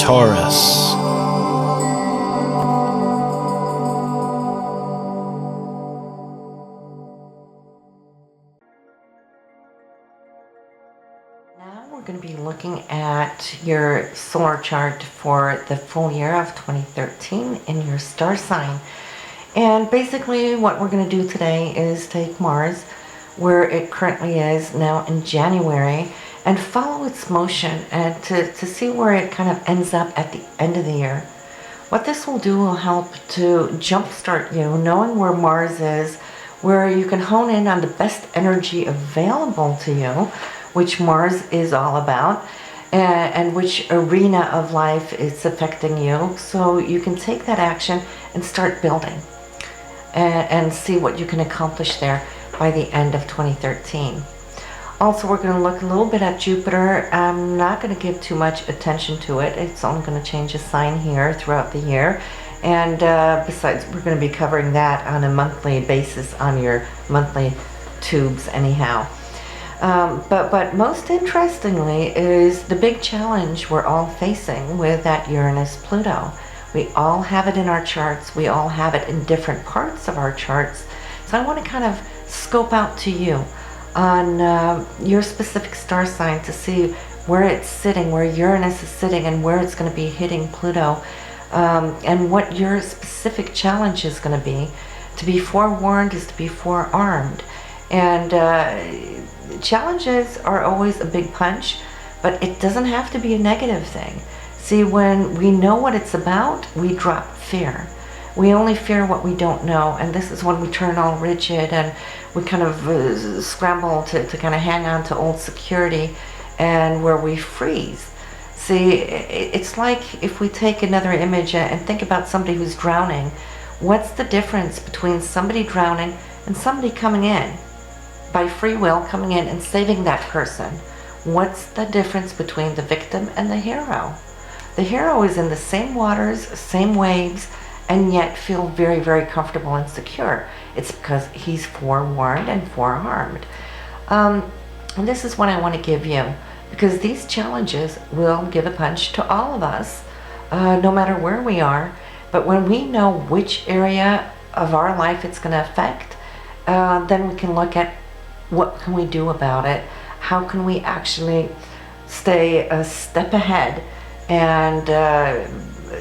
Taurus. Now we're going to be looking at your solar chart for the full year of 2013 in your star sign. And basically what we're going to do today is take Mars, where it currently is now in January, and follow its motion and to see where it kind of ends up at the end of the year. What this will do will help to jumpstart you, knowing where Mars is, where you can hone in on the best energy available to you, which Mars is all about, and which arena of life it's affecting you, so you can take that action and start building and see what you can accomplish there by the end of 2013. Also, we're going to look a little bit at Jupiter. I'm not going to give too much attention to it. It's only going to change a sign here throughout the year. And besides, we're going to be covering that on a monthly basis on your monthly tubes anyhow. But most interestingly is the big challenge we're all facing with that Uranus-Pluto. We all have it in our charts. We all have it in different parts of our charts. So I want to kind of scope out to you on your specific star sign to see where it's sitting, where Uranus is sitting, and where it's going to be hitting Pluto, and what your specific challenge is going to be. To be forewarned is to be forearmed. And challenges are always a big punch, but it doesn't have to be a negative thing. See, when we know what it's about, we drop fear. We only fear what we don't know, and this is when we turn all rigid and we kind of scramble to kind of hang on to old security, and where we freeze. See, it's like if we take another image and think about somebody who's drowning. What's the difference between somebody drowning and somebody coming in by free will, coming in and saving that person? What's the difference between the victim and the hero? The hero is in the same waters, same waves, and yet feel very, very comfortable and secure. It's because he's forewarned and forearmed. And this is what I want to give you, because these challenges will give a punch to all of us, no matter where we are. But when we know which area of our life it's going to affect, then we can look at what can we do about it. How can we actually stay a step ahead and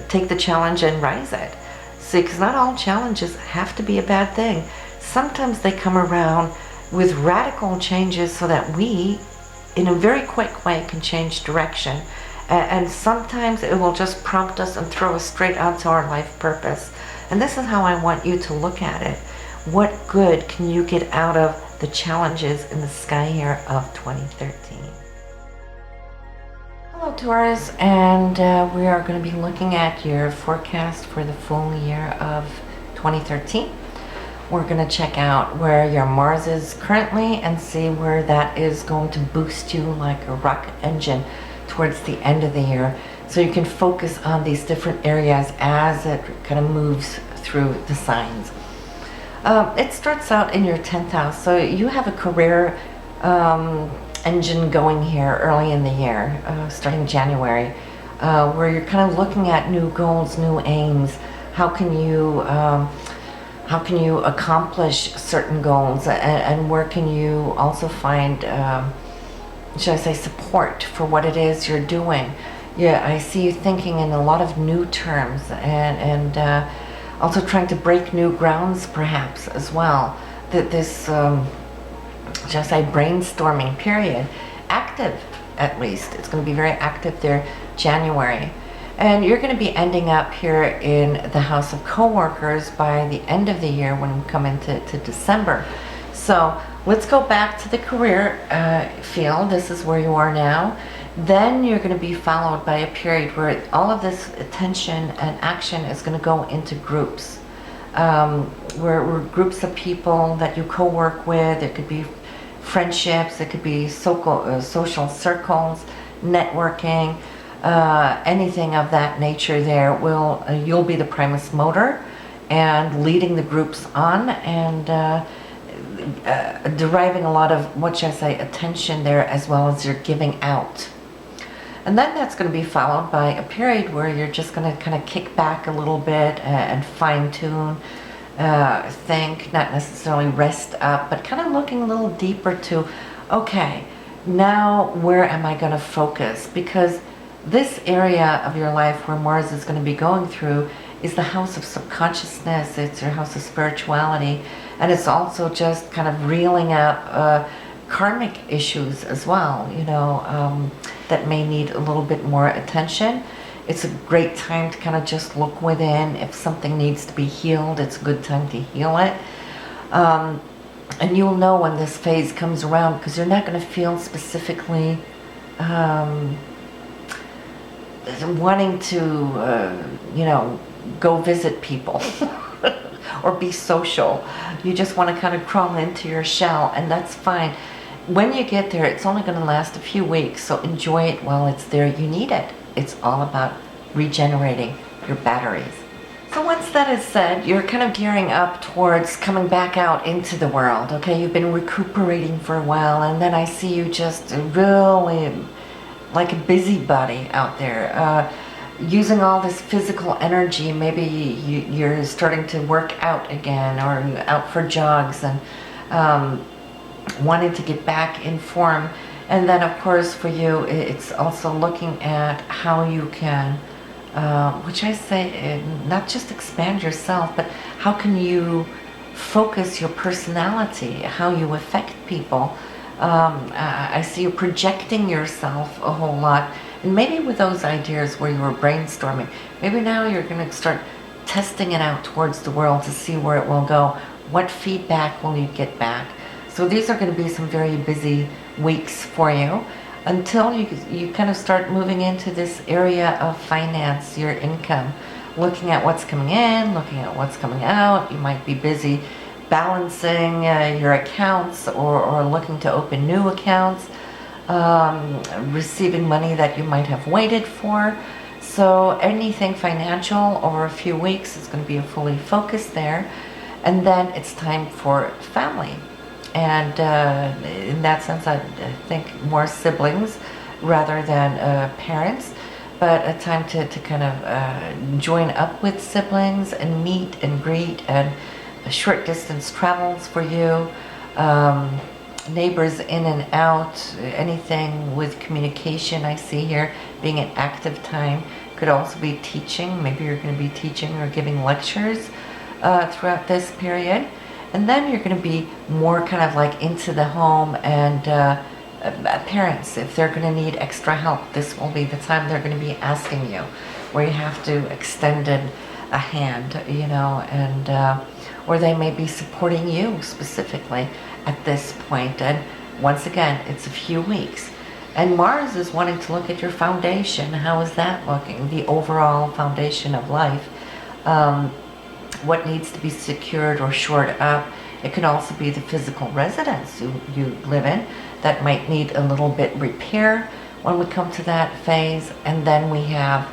take the challenge and rise it? See, because not all challenges have to be a bad thing. Sometimes they come around with radical changes so that we, in a very quick way, can change direction. And sometimes it will just prompt us and throw us straight onto our life purpose. And this is how I want you to look at it. What good can you get out of the challenges in the sky year of 2013? Hello Taurus, and we are going to be looking at your forecast for the full year of 2013. We're going to check out where your Mars is currently and see where that is going to boost you like a rocket engine towards the end of the year, so you can focus on these different areas as it kind of moves through the signs. It starts out in your 10th house, so you have a career engine going here early in the year, starting January, where you're kind of looking at new goals, new aims. How can you accomplish certain goals, and where can you also find, should I say, support for what it is you're doing? Yeah, I see you thinking in a lot of new terms, and also trying to break new grounds perhaps as well. That this, should I say, brainstorming period, active at least. It's going to be very active there, January. And you're going to be ending up here in the house of co-workers by the end of the year when we come into December. So let's go back to the career field. This is where you are now. Then you're going to be followed by a period where all of this attention and action is going to go into groups. Where groups of people that you co-work with. It could be friendships, it could be social circles, networking, anything of that nature there. You'll be the primus motor and leading the groups on, and deriving a lot of, what should I say, attention there, as well as your giving out. And then that's going to be followed by a period where you're just going to kind of kick back a little bit and fine tune, think, not necessarily rest up, but kind of looking a little deeper to, okay, now where am I going to focus? Because this area of your life where Mars is going to be going through is the house of subconsciousness. It's your house of spirituality, and it's also just kind of reeling up karmic issues as well, that may need a little bit more attention. It's a great time to kind of just look within. If something needs to be healed, it's a good time to heal it. And you'll know when this phase comes around, because you're not going to feel specifically wanting to, go visit people or be social. You just want to kind of crawl into your shell, and that's fine. When you get there, it's only going to last a few weeks, so enjoy it while it's there. You need it. It's all about regenerating your batteries. So once that is said, you're kind of gearing up towards coming back out into the world, okay? You've been recuperating for a while, and then I see you just really like a busybody out there, using all this physical energy. Maybe you're starting to work out again, or out for jogs, and wanting to get back in form. And then of course for you, it's also looking at how you can, which I say, not just expand yourself, but how can you focus your personality, how you affect people. I see you projecting yourself a whole lot, and maybe with those ideas where you were brainstorming, maybe now you're going to start testing it out towards the world to see where it will go. What feedback will you get back? So these are going to be some very busy weeks for you, until you kind of start moving into this area of finance, your income, looking at what's coming in, looking at what's coming out. You might be busy balancing your accounts, or looking to open new accounts, receiving money that you might have waited for. So anything financial over a few weeks is going to be fully focused there. And then it's time for family. And in that sense, I think more siblings rather than parents, but a time to kind of join up with siblings and meet and greet, and short distance travels for you, neighbors in and out, anything with communication I see here being an active time. Could also be teaching. Maybe you're going to be teaching or giving lectures throughout this period. And then you're going to be more kind of like into the home, and parents, if they're going to need extra help, this will be the time they're going to be asking you, where you have to extend a hand, and or they may be supporting you specifically at this point. And once again, it's a few weeks. And Mars is wanting to look at your foundation. How is that looking? The overall foundation of life. What needs to be secured or shored up. It could also be the physical residence you live in that might need a little bit repair when we come to that phase. And then we have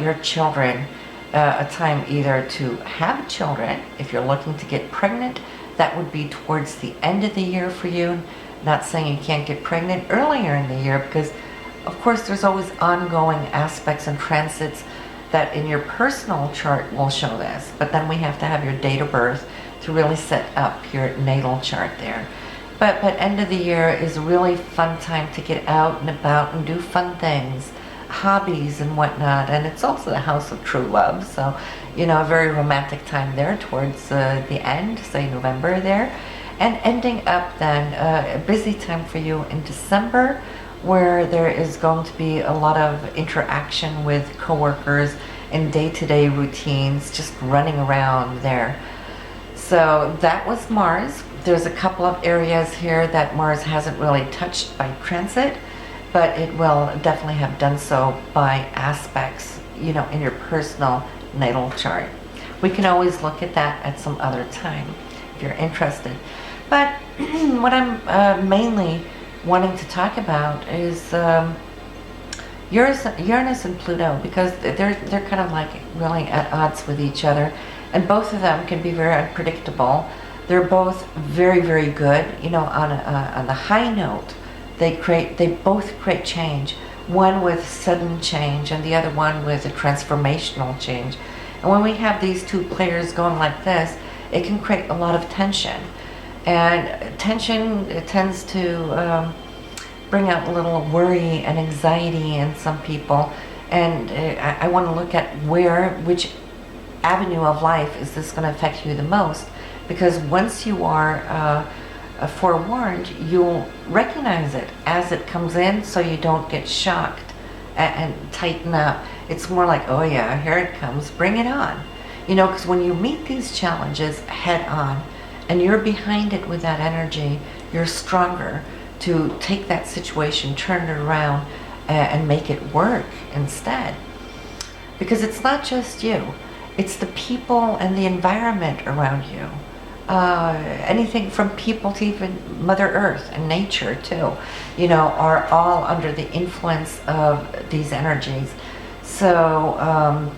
your children, a time either to have children. If you're looking to get pregnant, that would be towards the end of the year for you. Not saying you can't get pregnant earlier in the year, because of course there's always ongoing aspects and transits that in your personal chart will show this, but then we have to have your date of birth to really set up your natal chart there. But end of the year is a really fun time to get out and about and do fun things, hobbies and whatnot. And it's also the house of true love, so a very romantic time there towards the end, say November there. And ending up then a busy time for you in December, where there is going to be a lot of interaction with coworkers and day-to-day routines, just running around there. So that was Mars. There's a couple of areas here that Mars hasn't really touched by transit, but it will definitely have done so by aspects, in your personal natal chart. We can always look at that at some other time if you're interested. But what I'm mainly wanting to talk about is Uranus and Pluto, because they're kind of like really at odds with each other, and both of them can be very unpredictable. They're both very, very good. On the high note, they both create change. one with sudden change and the other one with a transformational change. And when we have these two players going like this, it can create a lot of tension. And tension, it tends to bring out a little worry and anxiety in some people. And I want to look at which avenue of life is this going to affect you the most, because once you are forewarned, you'll recognize it as it comes in, so you don't get shocked and tighten up. It's more like, oh yeah, here it comes, bring it on. You know, because when you meet these challenges head on and you're behind it with that energy, you're stronger to take that situation, turn it around, and make it work instead. Because it's not just you, it's the people and the environment around you. Anything from people to even Mother Earth and nature too, you know, are all under the influence of these energies. So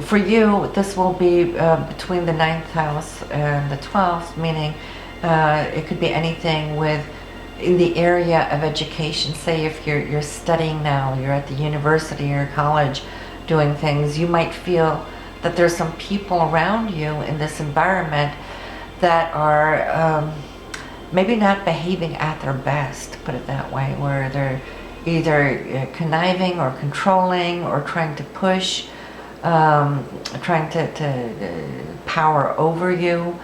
for you, this will be between the 9th house and the 12th, meaning it could be anything in the area of education. Say if you're studying now, you're at the university or college doing things, you might feel that there's some people around you in this environment that are maybe not behaving at their best, put it that way, where they're either conniving or controlling or trying to push, trying to power over you.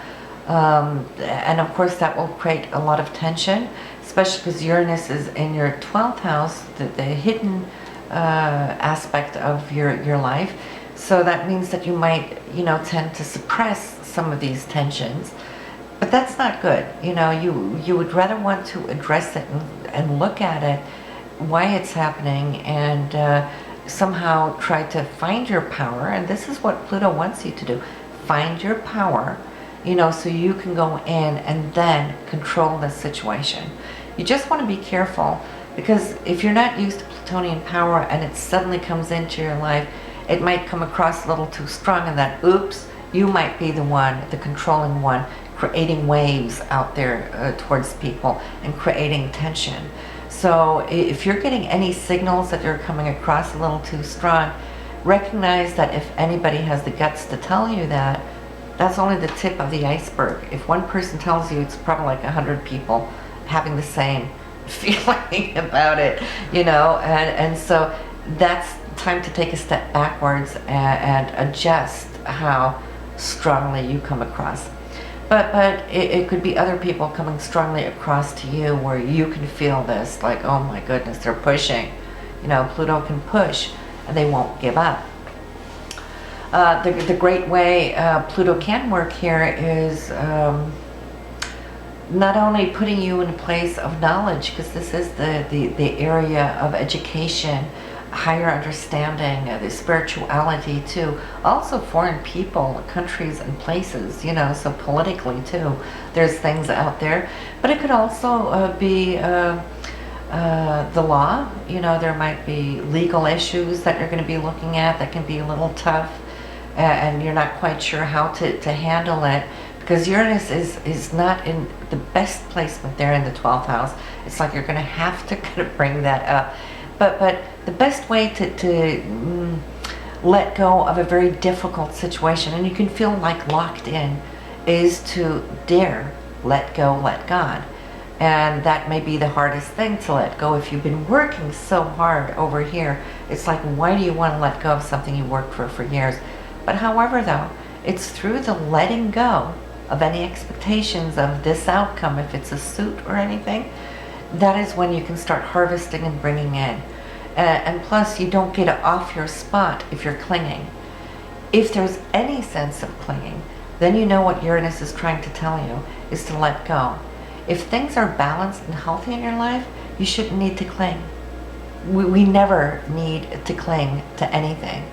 And of course that will create a lot of tension, especially because Uranus is in your 12th house, the hidden aspect of your life. So that means that you might, you know, tend to suppress some of these tensions. But that's not good. You know, you would rather want to address it and look at it, why it's happening, and somehow try to find your power. And this is what Pluto wants you to do. Find your power, you know, so you can go in and then control the situation. You just want to be careful, because if you're not used to Plutonian power and it suddenly comes into your life, it might come across a little too strong, and that, oops, you might be the one, the controlling one, creating waves out there towards people and creating tension. So if you're getting any signals that you're coming across a little too strong, recognize that if anybody has the guts to tell you that, that's only the tip of the iceberg. If one person tells you, it's probably like 100 people having the same feeling about it, you know, and so that's time to take a step backwards and adjust how strongly you come across. But it could be other people coming strongly across to you where you can feel this, like, oh my goodness, they're pushing. You know, Pluto can push and they won't give up. The great way Pluto can work here is not only putting you in a place of knowledge, because this is the area of education, higher understanding, the spirituality too, also foreign people, countries and places, you know, so politically too, there's things out there. But it could also be the law, you know, there might be legal issues that you're going to be looking at that can be a little tough, and you're not quite sure how to handle it, because Uranus is not in the best placement there in the 12th house. It's like you're going to have to kind of bring that up. But the best way to let go of a very difficult situation, and you can feel like locked in, is to dare let go, let God. And that may be the hardest thing to let go. If you've been working so hard over here, it's like, why do you want to let go of something you worked for years? But however though, it's through the letting go of any expectations of this outcome, if it's a suit or anything, that is when you can start harvesting and bringing in. And plus, you don't get off your spot if you're clinging. If there's any sense of clinging, then you know what Uranus is trying to tell you is to let go. If things are balanced and healthy in your life, you shouldn't need to cling. We never need to cling to anything,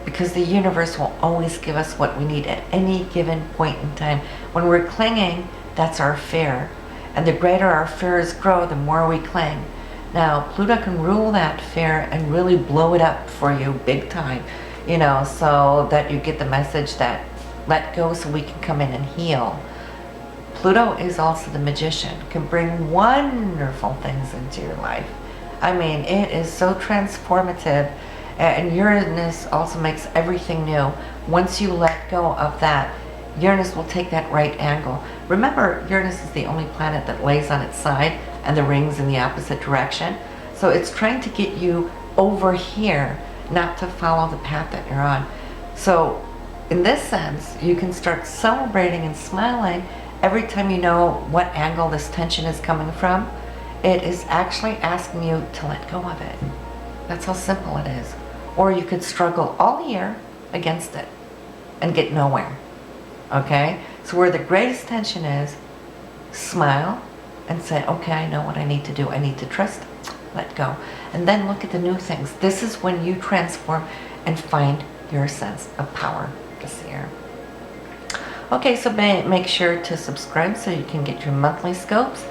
because the universe will always give us what we need at any given point in time. When we're clinging, that's our fear. And the greater our fears grow, the more we cling. Now, Pluto can rule that fear and really blow it up for you big time, you know, so that you get the message that let go so we can come in and heal. Pluto is also the magician, can bring wonderful things into your life. I mean, it is so transformative. And Uranus also makes everything new. Once you let go of that, Uranus will take that right angle. Remember, Uranus is the only planet that lays on its side and the ring's in the opposite direction. So it's trying to get you over here, not to follow the path that you're on. So in this sense, you can start celebrating and smiling every time you know what angle this tension is coming from. It is actually asking you to let go of it. That's how simple it is. Or you could struggle all year against it and get nowhere. Okay? So where the greatest tension is, smile and say, okay, I know what I need to do. I need to trust, let go. And then look at the new things. This is when you transform and find your sense of power this year. Okay, so make sure to subscribe so you can get your monthly scopes.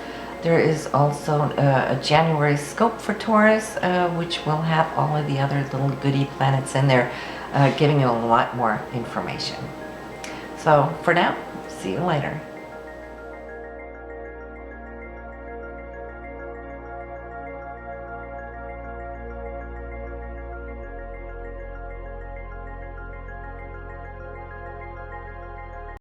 There is also a January scope for Taurus, which will have all of the other little goody planets in there, giving you a lot more information. So for now, see you later.